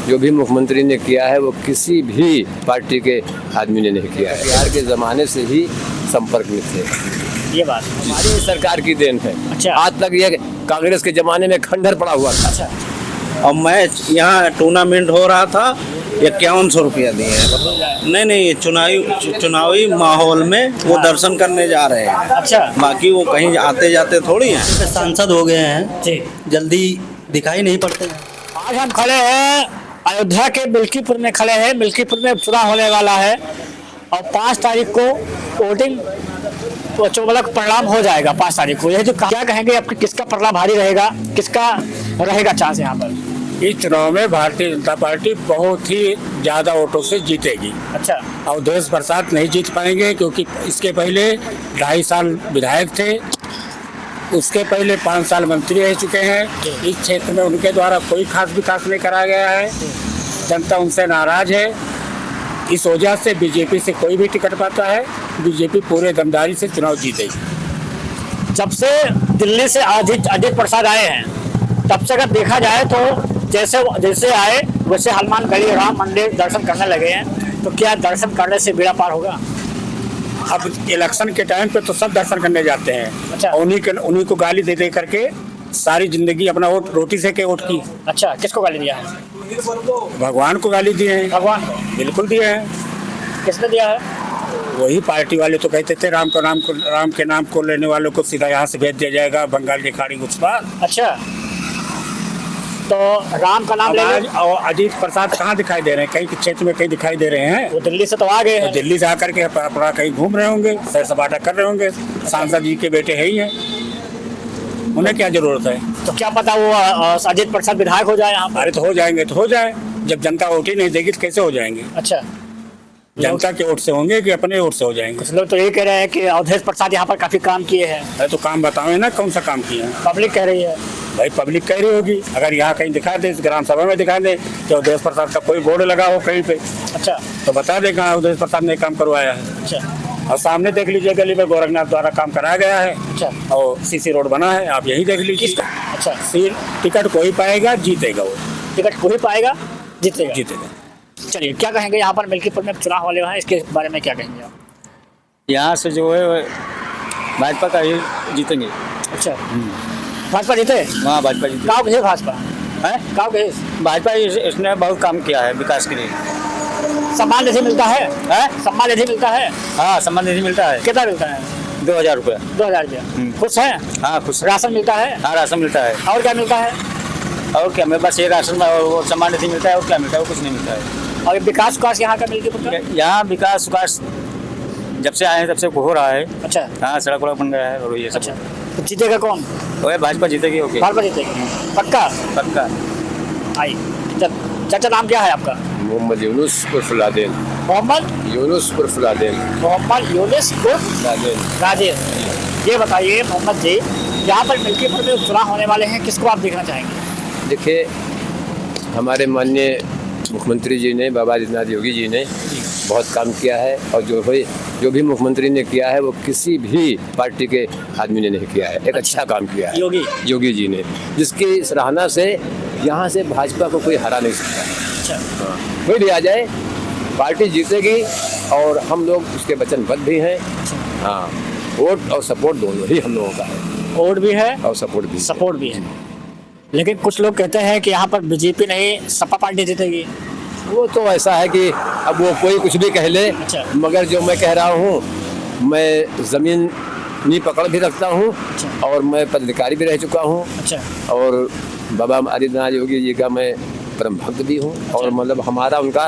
जो भी मुख्यमंत्री ने किया है वो किसी भी पार्टी के आदमी ने नहीं किया है। बिहार के ज़माने से ही संपर्क में थे। ये बात हमारी सरकार की देन है। अच्छा। आज तक ये कांग्रेस के ज़माने में खंडहर पड़ा हुआ था। अच्छा। और मैच यहाँ टूर्नामेंट हो रहा था, 5100 रुपया दिए हैं। नहीं, चुनावी माहौल में वो दर्शन करने जा रहे हैं। अच्छा। बाकी वो कहीं आते जाते थोड़ी हैं। सांसद हो गए हैं जी। जल्दी दिखाई नहीं पड़ते हैं। आज हम खड़े हैं अयोध्या के मिल्कीपुर में खड़े हैं। मिल्कीपुर में चुनाव होने वाला है और 5 तारीख को वोटिंग परिणाम हो जाएगा। 5 तारीख को यह जो क्या कहेंगे आपके, किसका परिणाम भारी रहेगा, किसका रहेगा चांस यहाँ पर? इस चुनाव में भारतीय जनता पार्टी बहुत ही ज़्यादा वोटों से जीतेगी। अच्छा। अवधेश प्रसाद नहीं जीत पाएंगे क्योंकि इसके पहले 2.5 साल विधायक थे, उसके पहले 5 साल मंत्री रह चुके हैं। इस क्षेत्र में उनके द्वारा कोई खास विकास नहीं करा गया है। जनता उनसे नाराज है। इस वजह से बीजेपी से कोई भी टिकट पाता है, बीजेपी पूरे दमदारी से चुनाव जीतेगी। जब से दिल्ली से अजित प्रसाद आए हैं तब से अगर देखा जाए तो जैसे आए वैसे हनुमान गढ़ी राम मंदिर दर्शन करने लगे हैं, तो क्या दर्शन करने से बेड़ा पार होगा? अब इलेक्शन के टाइम पे तो सब दर्शन करने जाते हैं। अच्छा। उन्हीं को गाली दे करके सारी जिंदगी अपना वोट रोटी से के वोट की। अच्छा, किसको गाली दिया है? भगवान को गाली दिए हैं। भगवान को? बिल्कुल दिए हैं। किसने दिया है? वही पार्टी वाले तो कहते थे राम के नाम को लेने वालों को सीधा यहाँ से भेज दिया जाएगा बंगाल की खाड़ी उस पार। अच्छा, तो राम का नाम लेने और अजीत प्रसाद कहाँ दिखाई दे रहे हैं? कहीं क्षेत्र में कहीं दिखाई दे रहे हैं? वो दिल्ली से तो आ गए हैं। दिल्ली से आकर के अपना कहीं घूम रहे होंगे, सैर सपाटा कर रहे होंगे। सांसद जी के बेटे है ही हैं, उन्हें क्या जरूरत है? तो क्या पता वो अजित प्रसाद विधायक हो जाए यहाँ पर? अरे तो हो जाएंगे तो हो जाए, जब जनता वोट ही नहीं देगी तो कैसे हो जाएंगे? अच्छा, जनता के वोट से होंगे कि अपने वोट से हो जाएंगे? कुछ लोग तो ये कह रहे हैं कि अवधेश प्रसाद यहाँ पर काफी काम किए हैं। अरे तो काम बताओ ना, कौन सा काम किए हैं? पब्लिक कह रही है। भाई पब्लिक कह रही होगी। अगर यहाँ कहीं दिखा दे, ग्राम सभा में दिखा दे कि अवधेश प्रसाद का कोई बोर्ड लगा हो कहीं पे, अच्छा, तो बता दे कहाँ अवधेश प्रसाद ने काम करवाया है। अच्छा। और सामने देख लीजिए, गली में गोरखनाथ द्वारा काम कराया गया है। अच्छा। और सीसी रोड बना है, आप यही देख लीजिए। अच्छा, टिकट कोई पाएगा, जीतेगा वो। टिकट कोई पाएगा, जीतेगा। जीतेगा। चलिए, क्या कहेंगे यहाँ पर मिल्कीपुर में चुनाव होने वाले हैं, इसके बारे में क्या कहेंगे आप? यहाँ से जो है भाजपा का ही जीतेंगे। अच्छा, भाजपा जीते? हाँ, भाजपा जीते। गाँव के भाजपा है, गाँव के भाजपा इसने बहुत काम किया है विकास के लिए। सम्मान निधि मिलता है? सम्मान निधि मिलता है? हाँ, सम्मान निधि मिलता है। कितना मिलता है? 2000 रुपया। 2000 रुपया। खुश है? हाँ, खुश। राशन मिलता है? हाँ, राशन मिलता है। और क्या मिलता है? और क्या, मेरे बस ये राशन और सम्मान निधि मिलता है, और क्या मिलता है? और कुछ नहीं मिलता है। और विकास यहाँ का मिल्कीपुर का? यहाँ विकास जब से आए हैं तब से हो रहा है। अच्छा। हाँ, सड़क वड़क बन गया है और ये सब। अच्छा, तो जीतेगा कौन? वही भाजपा जीतेगी। ओके, भाजपा जीतेगी पक्का? पक्का। आई चाचा, नाम क्या है आपका? मोहम्मद यूनुस उर्फ लादेन। मोहम्मद यूनुस उर्फ लादेन। मोहम्मद यूनुस उर्फ राजेश। ये बताइए मोहम्मद जी, यहाँ पर मिल्कीपुर में चुनाव होने वाले हैं, किसको आप देखना चाहेंगे? देखिए, हमारे माननीय मुख्यमंत्री जी ने, बाबा आदित्यनाथ योगी जी ने बहुत काम किया है। और जो भी मुख्यमंत्री ने किया है वो किसी भी पार्टी के आदमी ने नहीं किया है। एक अच्छा काम किया है योगी जी ने, जिसकी सराहना से यहाँ से भाजपा को कोई हरा नहीं सकता। अच्छा। कोई भी आ जाए, पार्टी जीतेगी और हम लोग उसके वचनबद्ध भी हैं। हाँ, वोट और सपोर्ट दोनों ही हम लोगों का है। वोट भी है और सपोर्ट भी है। लेकिन कुछ लोग कहते हैं कि यहाँ पर बीजेपी नहीं, सपा पार्टी जीतेगी। वो तो ऐसा है कि अब वो कोई कुछ भी कह ले। अच्छा। मगर जो मैं कह रहा हूँ, मैं ज़मीनी पकड़ भी रखता हूँ। अच्छा। और मैं पदाधिकारी भी रह चुका हूँ। अच्छा। और बाबा आदित्यनाथ योगी जी का मैं परम भक्त भी हूँ। और मतलब हमारा उनका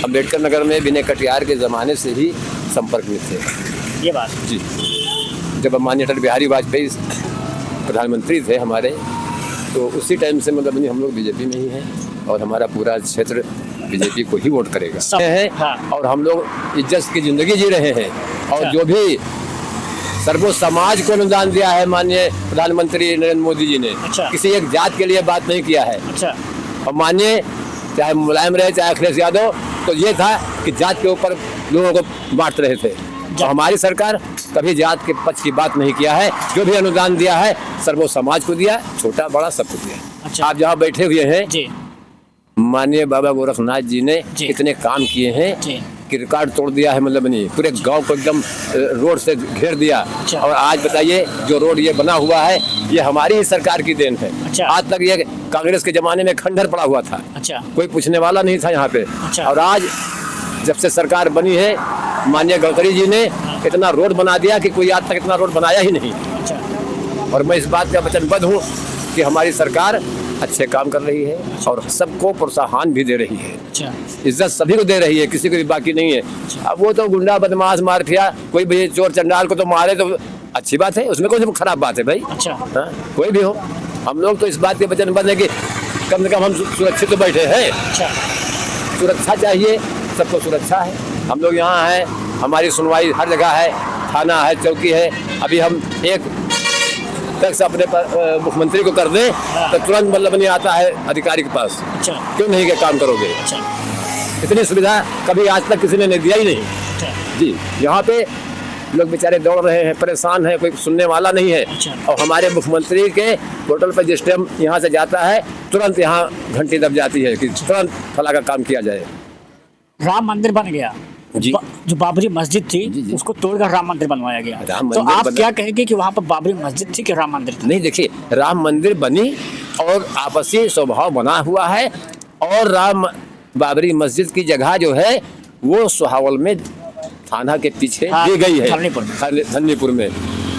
अम्बेडकर नगर में विनय कटियार के ज़माने से ही संपर्क में थे। ये बात जी, जब माननीय अटल बिहारी वाजपेयी प्रधानमंत्री थे हमारे, तो उसी टाइम से मतलब हम लोग बीजेपी में ही हैं और हमारा पूरा क्षेत्र बीजेपी को ही वोट करेगा है। हाँ। और हम लोग इज्जत की जिंदगी जी रहे हैं। और अच्छा। जो भी सर्वो समाज को अनुदान दिया है माननीय प्रधानमंत्री नरेंद्र मोदी जी ने, अच्छा। किसी एक जात के लिए बात नहीं किया है। अच्छा। और माननीय चाहे मुलायम रहे चाहे अखिलेश यादव, तो ये था कि जात के ऊपर लोगों को बांट रहे थे। तो हमारी सरकार कभी जात के पक्ष की बात नहीं किया है। जो भी अनुदान दिया है सर्वो समाज को दिया, छोटा बड़ा सबको दिया। अच्छा। आप जहाँ बैठे हुए हैं जी, माननीय बाबा गोरखनाथ जी ने जी। इतने काम किए हैं जी। कि रिकॉर्ड तोड़ दिया है, मतलब नहीं, पूरे गांव को एकदम रोड से घेर दिया। अच्छा। और आज बताइए जो रोड ये बना हुआ है ये हमारी ही सरकार की देन है। अच्छा। आज तक ये कांग्रेस के जमाने में खंडहर पड़ा हुआ था, अच्छा कोई पूछने वाला नहीं था यहाँ पे। अच्छा। और आज जब से सरकार बनी है माननीय गडकरी जी ने इतना रोड बना दिया कि कोई आज तक इतना रोड बनाया ही नहीं। अच्छा और मैं इस बात का वचनबद्ध हूँ कि हमारी सरकार अच्छे काम कर रही है और सबको प्रोत्साहन भी दे रही है, अच्छा इज्जत सभी को दे रही है, किसी को भी बाकी नहीं है। अब वो तो गुंडा बदमाश माफिया कोई भी चोर चंडाल को तो मारे तो अच्छी बात है, उसमें कौन सी खराब बात है भाई। अच्छा हाँ, कोई भी हो, हम लोग तो इस बात के वचनबद्ध है कि कम से कम हम सुरक्षित तो बैठे हैं। अच्छा सुरक्षा चाहिए, सबको सुरक्षा है। हम लोग यहाँ हैं, हमारी सुनवाई हर जगह है, थाना है, चौकी है। अभी हम एक टैक्स अपने मुख्यमंत्री को कर दें तो तुरंत मतलब नहीं आता है अधिकारी के पास, अच्छा क्यों नहीं के काम करोगे। अच्छा इतनी सुविधा कभी आज तक किसी ने नहीं दिया ही नहीं। अच्छा जी, यहाँ पे लोग बेचारे दौड़ रहे हैं, परेशान हैं, कोई सुनने वाला नहीं है। अच्छा। और हमारे मुख्यमंत्री के पोर्टल पर जिस टाइम यहाँ से जाता है तुरंत यहाँ घंटी दब जाती है कि तुरंत फला का काम किया जाए। राम मंदिर बन गया जी। जो बाबरी मस्जिद थी जी, जी। उसको तोड़कर राम मंदिर बनवाया गया। राम तो मंदिर आप बना- क्या कहेंगे कि वहाँ पर बाबरी मस्जिद थी कि राम मंदिर था? नहीं, देखिए, राम मंदिर बनी और आपसी स्वभाव बना हुआ है। और राम बाबरी मस्जिद की जगह जो है वो सुहावल में थाना के पीछे हाँ, दी गई है, धन्नीपुर में। धन्नीपुर में।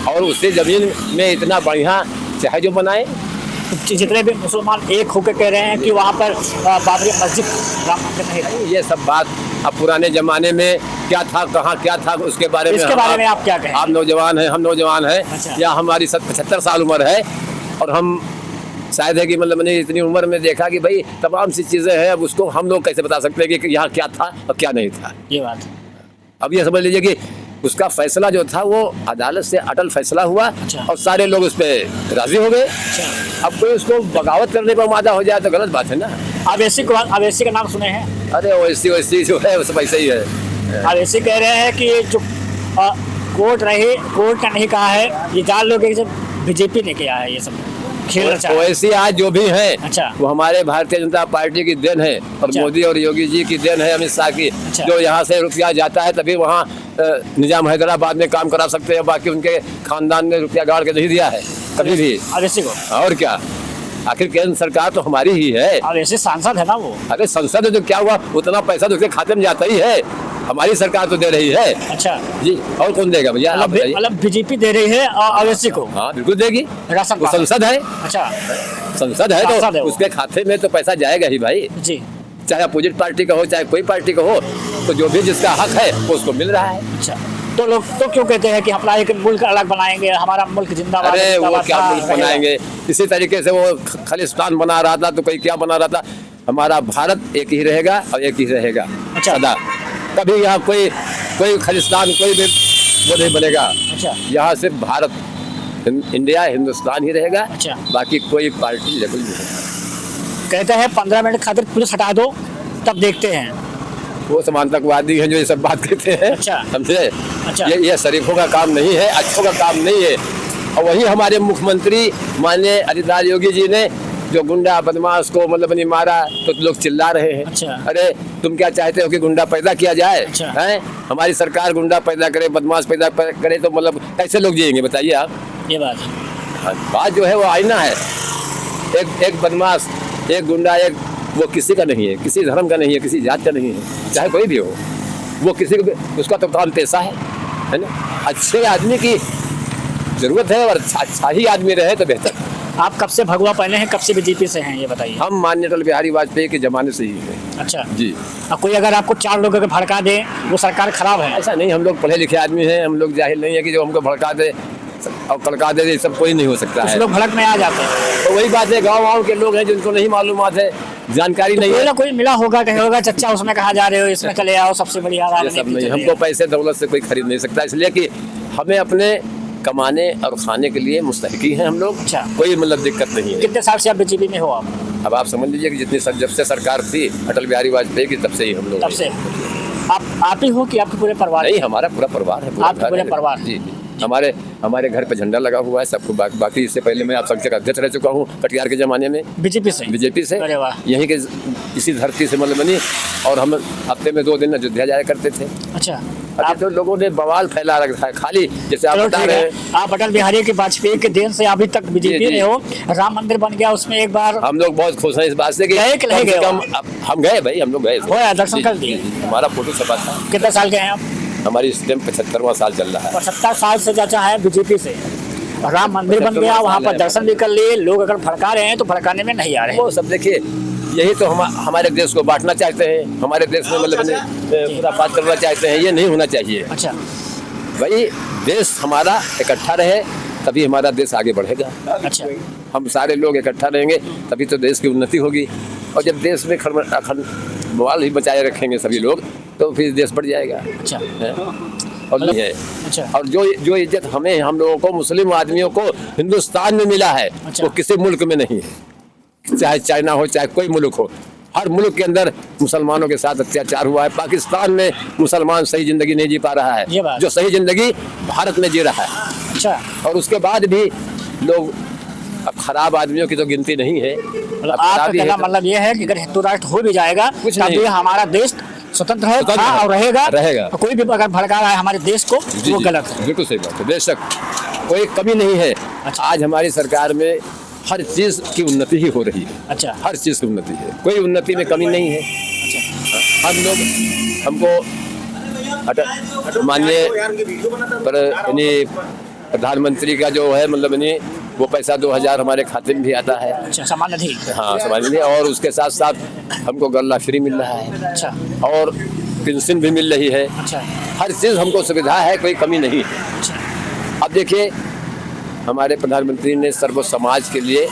और उससे जमीन में इतना बढ़िया चाहे जो बनाए। जितने भी मुसलमान एक होकर कह रहे हैं कि वहाँ पर बाबरी मस्जिद राम मंदिर नहीं था। ये सब बात अब पुराने जमाने में क्या था, कहाँ क्या था, उसके बारे में इसके बारे में आप क्या कहें? आप नौजवान हैं, हम नौजवान हैं। अच्छा। या हमारी 75 साल उम्र है और हम शायद है कि मतलब मैंने इतनी उम्र में देखा कि भाई तमाम सी चीज़ें हैं। अब उसको हम लोग कैसे बता सकते हैं कि यहाँ क्या था और क्या नहीं था। ये बात है। अब ये समझ लीजिए कि उसका फैसला जो था वो अदालत से अटल फैसला हुआ। अच्छा। और सारे लोग उस पर राजी हो गए। अच्छा अब कोई उसको बगावत करने पर मादा हो जाए तो गलत बात है ना। अवैसी का नाम सुने हैं? अरे वैसी जो है वो सब ऐसे ही है। अवैसी कह रहे हैं कि जो कोर्ट का नहीं कहा है, ये जान लोग बीजेपी ने किया है, ये सब खेल रचा है। वैसे आज जो भी है अच्छा। वो हमारे भारतीय जनता पार्टी की देन है और अच्छा। मोदी और योगी जी की देन है, अमित शाह की। अच्छा। जो यहाँ से रुपया जाता है तभी वहाँ निजाम हैदराबाद में काम करा सकते हैं, बाकी उनके खानदान ने रुपया गाड़ के नहीं दिया है कभी भी। अवैसी को? और क्या, आखिर केंद्र सरकार तो हमारी ही है। अवैसी सांसद है ना वो? अरे संसद है तो क्या हुआ, उतना पैसा तो उसके खाते में जाता ही है, हमारी सरकार तो दे रही है। अच्छा जी, और कौन देगा भैया, आप बताइए। मतलब बीजेपी दे रही है अवैसी को? हाँ बिल्कुल देगी, राशन वो कार्ड। संसद है। अच्छा संसद है सांसद है तो वो। उसके खाते में तो पैसा जाएगा ही भाई, जी। चाहे अपोजिट पार्टी का हो चाहे कोई पार्टी का हो, तो जो भी जिसका हक है वो उसको मिल रहा है। अच्छा, तो लोग तो क्यों कहते हैं कि अपना एक मुल्क अलग बनाएंगे, हमारा मुल्क जिंदाबाद अरे वो जिंदाबाद क्या था, मुल्क बनाएंगे, इसी तरीके से वो खालिस्तान बना रहा था तो कोई क्या बना रहा था। हमारा भारत एक ही रहेगा और एक ही रहेगा अच्छा। सदा, कभी यहाँ कोई खालिस्तान कोई भी वो नहीं बनेगा। अच्छा यहाँ सिर्फ भारत इंडिया हिंदुस्तान ही रहेगा। अच्छा। बाकी कोई पार्टी लेवल नहीं है। कहते हैं 15 मिनट खातिर पुलिस हटा दो तब देखते हैं। वो समांतरवादी हैं जो ये सब बात कहते हैं। अच्छा। समझे? अच्छा। ये शरीफों का काम नहीं है, अच्छों का काम नहीं है। और वही हमारे मुख्यमंत्री माननीय आदित्यनाथ योगी जी ने जो गुंडा बदमाश को मतलब नहीं मारा तो लोग चिल्ला रहे हैं। अच्छा। अरे तुम क्या चाहते हो कि गुंडा पैदा किया जाए? अच्छा। हैं? हमारी सरकार गुंडा पैदा करे, बदमाश पैदा करे तो मतलब कैसे लोग जिएंगे बताइए आप। ये बात है। बात जो है वो आईना है। एक बदमाश, एक गुंडा, एक वो किसी का नहीं है, किसी धर्म का नहीं है, किसी जात का नहीं है, चाहे कोई भी हो, वो किसी को उसका तो काम पेशा है ना। अच्छे आदमी की जरूरत है और अच्छा ही आदमी रहे तो बेहतर। आप कब से भगवा पहने हैं, कब से बीजेपी से हैं, ये बताइए। हम माननीय अटल बिहारी वाजपेयी के जमाने से ही हैं। अच्छा जी। अब कोई अगर आपको 4 लोगों को भड़का दे वो सरकार खराब है? ऐसा नहीं, हम लोग पढ़े लिखे आदमी हैं, हम लोग जाहिल नहीं है कि जो हमको भड़का दे और कड़का दे, ये सब कोई नहीं हो सकता कुछ है। लोग भड़क में आ जाते हैं। तो वही बात है, गाँव के लोग हैं जिनको नहीं मालूमात है, जानकारी नहीं कोई है। ना कोई मिला होगा, कहे होगा चच्चा उसमें कहाँ जा रहे हो, इसमें चले आओ, सबसे बढ़िया ये राजनीति सब नहीं, चले हमको आओ। पैसे दौलत से कोई खरीद नहीं सकता, इसलिए कि हमें अपने कमाने और खाने के लिए मुस्तहिकी हैं हम लोग। अच्छा। कोई मतलब दिक्कत नहीं है। कितने साल से आप बीजेपी में हो आप? अब आप समझ लीजिए कि जितनी जब से सरकार थी अटल बिहारी वाजपेयी की तब से ही हम लोग तब से आप ही हो कि आपके पूरे परिवार? नहीं, हमारा पूरा परिवार है। आपके पूरे परिवार? जी जी। हमारे घर पे झंडा लगा हुआ है सबको। बाकी इससे पहले मैं आप संघ का अध्यक्ष रह चुका हूँ कटिहार के ज़माने में बीजेपी से अरे वाह। यहीं के इसी धरती से मतलब बनी। और हम हफ्ते में 2 दिन अयोध्या जाया करते थे। अच्छा, अभी तो लोगों ने बवाल फैला रखा है खाली, जैसे आप चलो बता ठीक रहे है। हैं। आप अटल बिहारी के वाजपेयी के देन से अभी तक बीजेपी जी। में हो, राम मंदिर बन गया, उसमें एक बार हम लोग बहुत खुश हैं इस बात से कि गए कि नहीं कम से गए कम हम गए भाई, हम लोग गए थे। होया, दर्शन जी, कर दिए? जी, हमारा फोटो छपा था। कितने साल के हैं आप? हमारी इस टाइम 75वां साल चल रहा है। 75 साल से चाचा है बीजेपी से। राम मंदिर बन गया, वहाँ पर दर्शन भी कर लिए। लोग अगर भड़का रहे हैं तो भड़काने में नहीं आ रहे हैं। वो सब देखिए, यही तो हमारे देश को बांटना चाहते हैं, हमारे देश में मतलब खुराफात करना चाहते हैं। ये नहीं होना चाहिए अच्छा, भाई। देश हमारा इकट्ठा रहे तभी हमारा देश आगे बढ़ेगा। अच्छा, हम सारे लोग इकट्ठा रहेंगे तभी तो देश की उन्नति होगी। और जब देश में बवाल ही बचाए रखेंगे सभी लोग तो फिर देश बढ़ जाएगा। अच्छा, है? और नहीं है। अच्छा, और जो इज्जत हम लोगों को, मुस्लिम आदमियों को हिंदुस्तान में मिला है, अच्छा। वो किसी मुल्क में नहीं है। चाहे चाइना हो, चाहे कोई मुल्क हो, हर मुल्क के अंदर मुसलमानों के साथ अत्याचार हुआ है। पाकिस्तान में मुसलमान सही जिंदगी नहीं जी पा रहा ये है, बात। जो सही जिंदगी भारत में जी रहा है। अच्छा। और उसके बाद भी लोग, अब खराब आदमियों की तो गिनती नहीं है। मतलब अब आपका खराबी है कहना तो- मतलब ये है कि अगर हिंदू राष्ट्र हो भी जाएगा कुछ तब नहीं। भी हमारा देश स्वतंत्र है, स्वतंत्र था है, और रहेगा। तो कोई भी अगर भड़का रहा है हमारे देश को जी, वो जी, गलत है। बिल्कुल सही बात है। बेशक कोई कमी नहीं है। अच्छा। आज हमारी सरकार में हर चीज की उन्नति ही हो रही है। अच्छा, हर चीज की उन्नति है, कोई उन्नति में कमी नहीं है। हम लोग, हमको माननीय प्रधानमंत्री का जो है मतलब वो पैसा 2000 हमारे खाते में भी आता है। अच्छा, सामान्य थी। हाँ, समझ लीजिए। और उसके साथ साथ हमको गल्ला फ्री मिल रहा है अच्छा, और पेंशन भी मिल रही है। अच्छा, हर चीज़ हमको सुविधा है, कोई कमी नहीं है। अच्छा, अब देखिए, हमारे प्रधानमंत्री ने सर्व समाज के लिए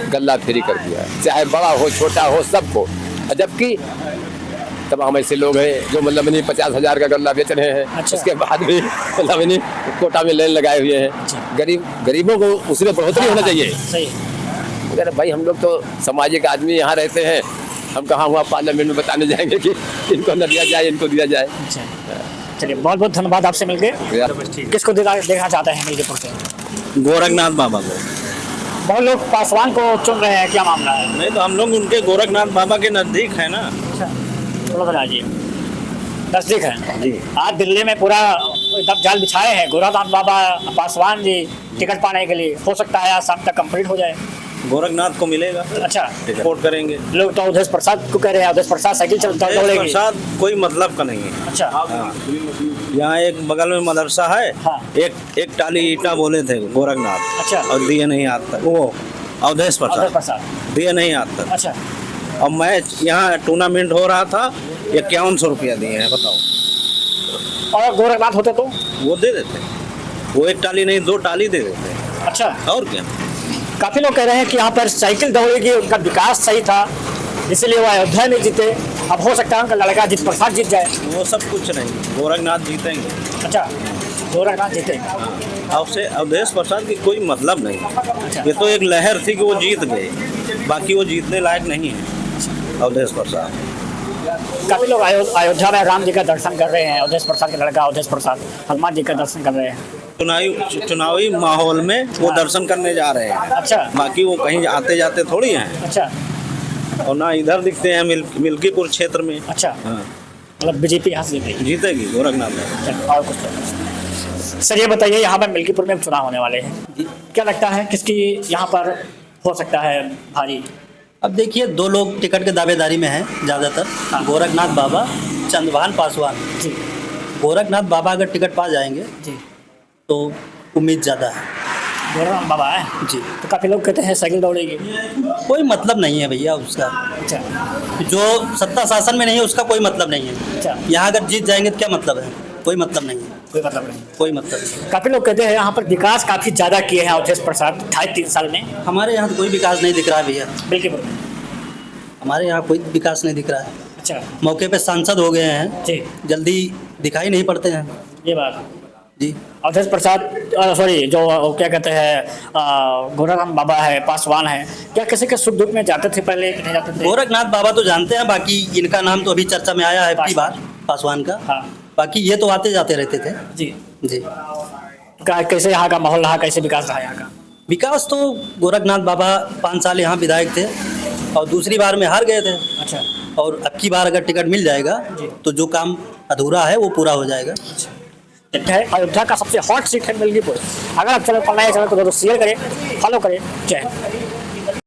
गल्ला फ्री कर दिया है, चाहे बड़ा हो छोटा हो सबको। जबकि तमाम ऐसे लोग हैं जो मतलब 50,000 का गल्ला बेच रहे हैं। अच्छा। उसके बाद भी मतलब कोटा में लाइन लगाए हुए हैं। गरीबों को उसमें बढ़ोतरी होना चाहिए। सही। अगर भाई हम लोग तो सामाजिक आदमी यहाँ रहते हैं, हम कहाँ हुआ पार्लियामेंट में बताने जाएंगे कि इनको न दिया जाए, इनको दिया जाए। अच्छा, चलिए बहुत बहुत धन्यवाद आपसे मिलके। किसको देखना चाहते हैं मिलके से? गोरखनाथ बाबा को। बहुत लोग पासवान को चुन रहे हैं, क्या मामला है? नहीं तो हम लोग उनके गोरखनाथ बाबा के नजदीक है ना। अच्छा, थोड़ा बताइए। नजदीक है जी। आज दिल्ली में पूरा एकदम जाल बिछाए हैं गोरखनाथ बाबा, पासवान जी टिकट पाने के लिए। हो सकता है आज शाम तक कंप्लीट हो जाए। गोरखनाथ को मिलेगा, अच्छा, सपोर्ट करेंगे। लोग तो अवधेश प्रसाद को कह रहे हैं, अवधेश प्रसाद साइकिल चलता अवधेश दौड़ेगी। प्रसाद कोई मतलब का नहीं है। अच्छा, हाँ। यहाँ एक बगल में मदरसा है। हाँ। एक टाली ईटा बोले थे गोरखनाथ। अच्छा। और दिए नहीं आज तक। वो अवधेश अवधेश प्रसाद प्रसाद। दिए नहीं आज तक। अच्छा, और मैच यहाँ टूर्नामेंट हो रहा था, 5100 रुपया दिए हैं, बताओ। और गोरखनाथ होते तो? वो दे देते, वो एक टाली नहीं 2 टाली दे देते। अच्छा, और क्या। काफी लोग कह रहे हैं कि यहाँ पर साइकिल दौड़ेगी, उनका विकास सही था इसलिए वो अयोध्या में जीते। अब हो सकता है उनका लड़का अजित प्रसाद जीत जाए। वो सब कुछ नहीं, गोरखनाथ जीतेंगे। अच्छा, गोरखनाथ जीतेंगे। अब से अवधेश प्रसाद की कोई मतलब नहीं। अच्छा। ये तो एक लहर थी कि वो जीत गए, बाकी वो जीतने लायक नहीं है अवधेश प्रसाद। काफी लोग अयोध्या में राम जी का दर्शन कर रहे हैं। अवधेश प्रसाद का लड़का अवधेश प्रसाद हनुमान जी का दर्शन कर रहे हैं। चुनावी माहौल में वो दर्शन करने जा रहे हैं। अच्छा, बाकी वो कहीं आते जाते थोड़ी हैं। अच्छा, और ना इधर दिखते हैं मिल्कीपुर क्षेत्र में। अच्छा, हाँ, मतलब बीजेपी यहाँ से जीतेगी। जीतेगी गोरखनाथ में। अच्छा, और कुछ तो सर ये बताइए, यहाँ पर मिल्कीपुर में चुनाव होने वाले हैं, क्या लगता है किसकी यहाँ पर हो सकता है भारी? अब देखिए 2 लोग टिकट के दावेदारी में हैं ज़्यादातर। हाँ। गोरखनाथ बाबा, चंद्रभान पासवान। जी, गोरखनाथ बाबा अगर टिकट पा जाएंगे जी, तो उम्मीद ज़्यादा है। गोरखनाथ बाबा है जी। तो काफी लोग कहते हैं साइकिल दौड़ेगी। कोई मतलब नहीं है भैया उसका। अच्छा, जो सत्ता शासन में नहीं है उसका कोई मतलब नहीं है। अच्छा, यहाँ अगर जीत जाएंगे तो क्या मतलब है? कोई मतलब नहीं है। कोई मतलब नहीं। कोई मतलब नहीं। काफी लोग कहते हैं यहाँ पर विकास काफी ज्यादा किए हैं अवधेश प्रसाद 2.5-3 साल में। हमारे यहाँ तो कोई विकास नहीं दिख रहा है भैया। मिल्कीपुर में। हमारे यहाँ कोई विकास नहीं दिख रहा है। अच्छा, मौके पे सांसद हो गए हैं, जी, जल्दी दिखाई नहीं पड़ते हैं। ये बात। जी। अवधेश प्रसाद सॉरी जो क्या कहते हैं गोरखनाथ बाबा है, पासवान है, क्या किसी के सुख दुख में जाते थे पहले कि नहीं जाते थे? गोरखनाथ बाबा तो जानते हैं, बाकी इनका नाम तो अभी चर्चा में आया है पहली बार, पासवान का। हाँ, बाकी ये तो आते जाते रहते थे। जी। जी। कैसे यहाँ का माहौल रहा, कैसे विकास रहा यहाँ का? विकास तो गोरखनाथ बाबा 5 साल यहाँ विधायक थे और दूसरी बार में हार गए थे। अच्छा। और अब की बार अगर टिकट मिल जाएगा तो जो काम अधूरा है वो पूरा हो जाएगा। अयोध्या का सबसे हॉट सीट है मिल्कीपुर। अगर आप चैनल पर नए चैनल को जरूर शेयर करें, फॉलो करें। जय हिंद।